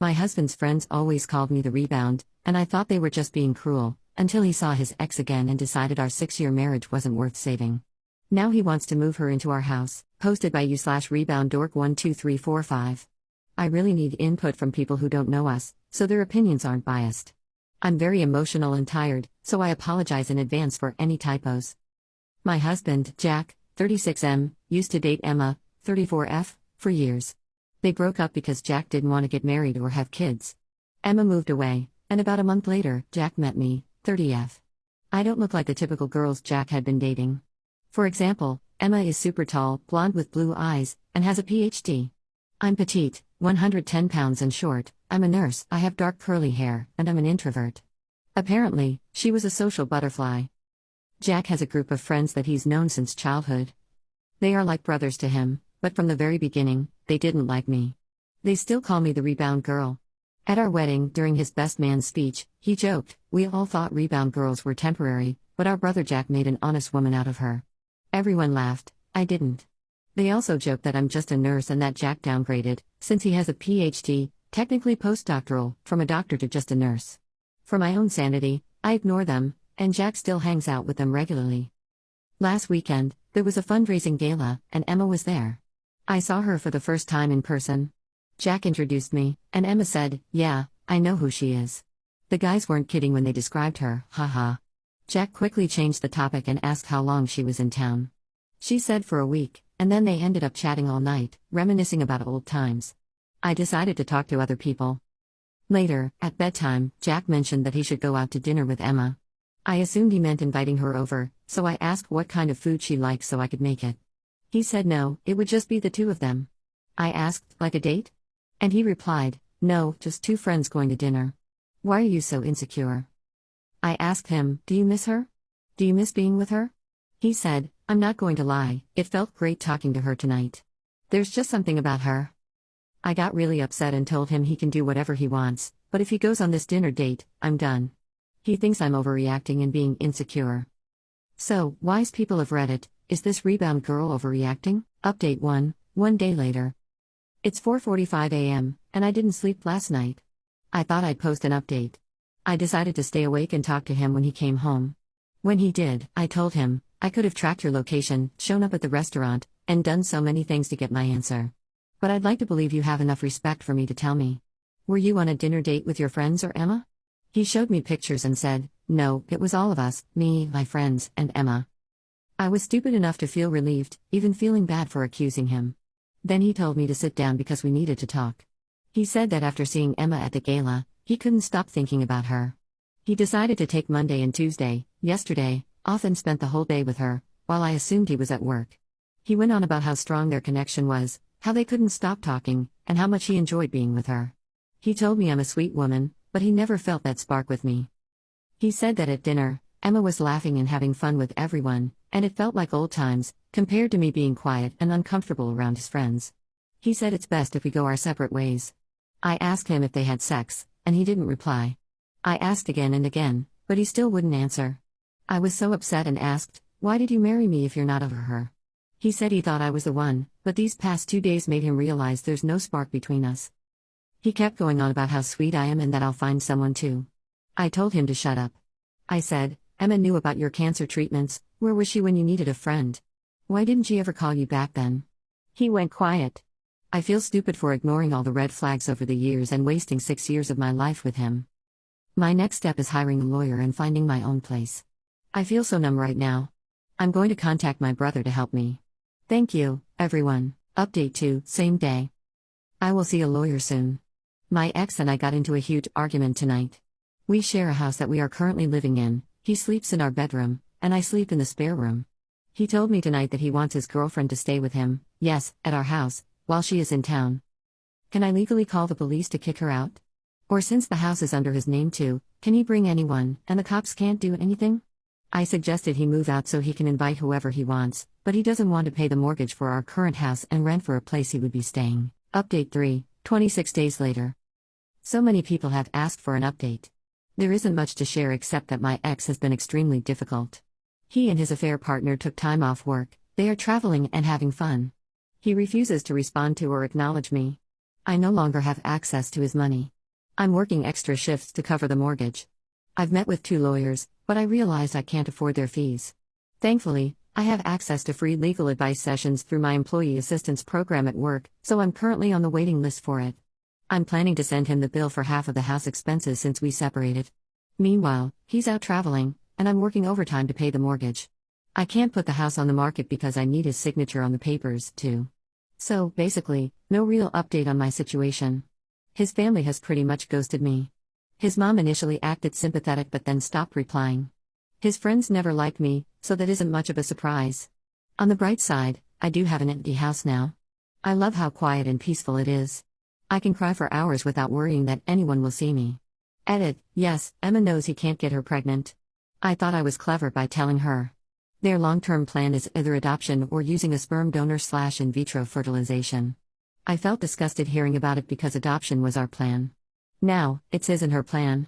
My husband's friends always called me the rebound, and I thought they were just being cruel, until he saw his ex again and decided our 6-year marriage wasn't worth saving. Now he wants to move her into our house, posted by you/rebounddork12345. I really need input from people who don't know us, so their opinions aren't biased. I'm very emotional and tired, so I apologize in advance for any typos. My husband, Jack, 36M, used to date Emma, 34F, for years. They broke up because Jack didn't want to get married or have kids. Emma moved away, and about a month later, Jack met me, 30F. I don't look like the typical girls Jack had been dating. For example, Emma is super tall, blonde with blue eyes, and has a PhD. I'm petite, 110 pounds and short, I'm a nurse, I have dark curly hair, and I'm an introvert. Apparently, she was a social butterfly. Jack has a group of friends that he's known since childhood. They are like brothers to him, but from the very beginning, they didn't like me. They still call me the rebound girl. At our wedding, during his best man speech, he joked, "We all thought rebound girls were temporary, but our brother Jack made an honest woman out of her." Everyone laughed, I didn't. They also joked that I'm just a nurse and that Jack downgraded, since he has a PhD, technically postdoctoral, from a doctor to just a nurse. For my own sanity, I ignore them, and Jack still hangs out with them regularly. Last weekend, there was a fundraising gala, and Emma was there. I saw her for the first time in person. Jack introduced me, and Emma said, "Yeah, I know who she is." The guys weren't kidding when they described her, haha. Jack quickly changed the topic and asked how long she was in town. She said for a week, and then they ended up chatting all night, reminiscing about old times. I decided to talk to other people. Later, at bedtime, Jack mentioned that he should go out to dinner with Emma. I assumed he meant inviting her over, so I asked what kind of food she liked so I could make it. He said no, it would just be the two of them. I asked, like a date? And he replied, "No, just two friends going to dinner. Why are you so insecure?" I asked him, "Do you miss her? Do you miss being with her?" He said, "I'm not going to lie, it felt great talking to her tonight. There's just something about her." I got really upset and told him he can do whatever he wants, but if he goes on this dinner date, I'm done. He thinks I'm overreacting and being insecure. So, wise people of Reddit, is this rebound girl overreacting? Update 1, one day later. It's 4:45 a.m., and I didn't sleep last night. I thought I'd post an update. I decided to stay awake and talk to him when he came home. When he did, I told him, "I could have tracked your location, shown up at the restaurant, and done so many things to get my answer. But I'd like to believe you have enough respect for me to tell me. Were you on a dinner date with your friends or Emma?" He showed me pictures and said, "No, it was all of us, me, my friends, and Emma." I was stupid enough to feel relieved, even feeling bad for accusing him. Then he told me to sit down because we needed to talk. He said that after seeing Emma at the gala, he couldn't stop thinking about her. He decided to take Monday and Tuesday, yesterday, off and spent the whole day with her, while I assumed he was at work. He went on about how strong their connection was, how they couldn't stop talking, and how much he enjoyed being with her. He told me I'm a sweet woman, but he never felt that spark with me. He said that at dinner, Emma was laughing and having fun with everyone, and it felt like old times, compared to me being quiet and uncomfortable around his friends. He said it's best if we go our separate ways. I asked him if they had sex, and he didn't reply. I asked again and again, but he still wouldn't answer. I was so upset and asked, "Why did you marry me if you're not over her?" He said he thought I was the one, but these past 2 days made him realize there's no spark between us. He kept going on about how sweet I am and that I'll find someone too. I told him to shut up. I said, "Emma knew about your cancer treatments, where was she when you needed a friend? Why didn't she ever call you back then?" He went quiet. I feel stupid for ignoring all the red flags over the years and wasting 6 years of my life with him. My next step is hiring a lawyer and finding my own place. I feel so numb right now. I'm going to contact my brother to help me. Thank you, everyone. Update 2, same day. I will see a lawyer soon. My ex and I got into a huge argument tonight. We share a house that we are currently living in. He sleeps in our bedroom, and I sleep in the spare room. He told me tonight that he wants his girlfriend to stay with him, yes, at our house, while she is in town. Can I legally call the police to kick her out? Or since the house is under his name too, can he bring anyone, and the cops can't do anything? I suggested he move out so he can invite whoever he wants, but he doesn't want to pay the mortgage for our current house and rent for a place he would be staying. Update 3, 26 days later. So many people have asked for an update. There isn't much to share except that my ex has been extremely difficult. He and his affair partner took time off work, they are traveling and having fun. He refuses to respond to or acknowledge me. I no longer have access to his money. I'm working extra shifts to cover the mortgage. I've met with 2 lawyers, but I realized I can't afford their fees. Thankfully, I have access to free legal advice sessions through my employee assistance program at work, so I'm currently on the waiting list for it. I'm planning to send him the bill for half of the house expenses since we separated. Meanwhile, he's out traveling, and I'm working overtime to pay the mortgage. I can't put the house on the market because I need his signature on the papers, too. So, basically, no real update on my situation. His family has pretty much ghosted me. His mom initially acted sympathetic but then stopped replying. His friends never liked me, so that isn't much of a surprise. On the bright side, I do have an empty house now. I love how quiet and peaceful it is. I can cry for hours without worrying that anyone will see me. Edit, yes, Emma knows he can't get her pregnant. I thought I was clever by telling her. Their long-term plan is either adoption or using a sperm donor/in vitro fertilization. I felt disgusted hearing about it because adoption was our plan. Now, it's his and her plan.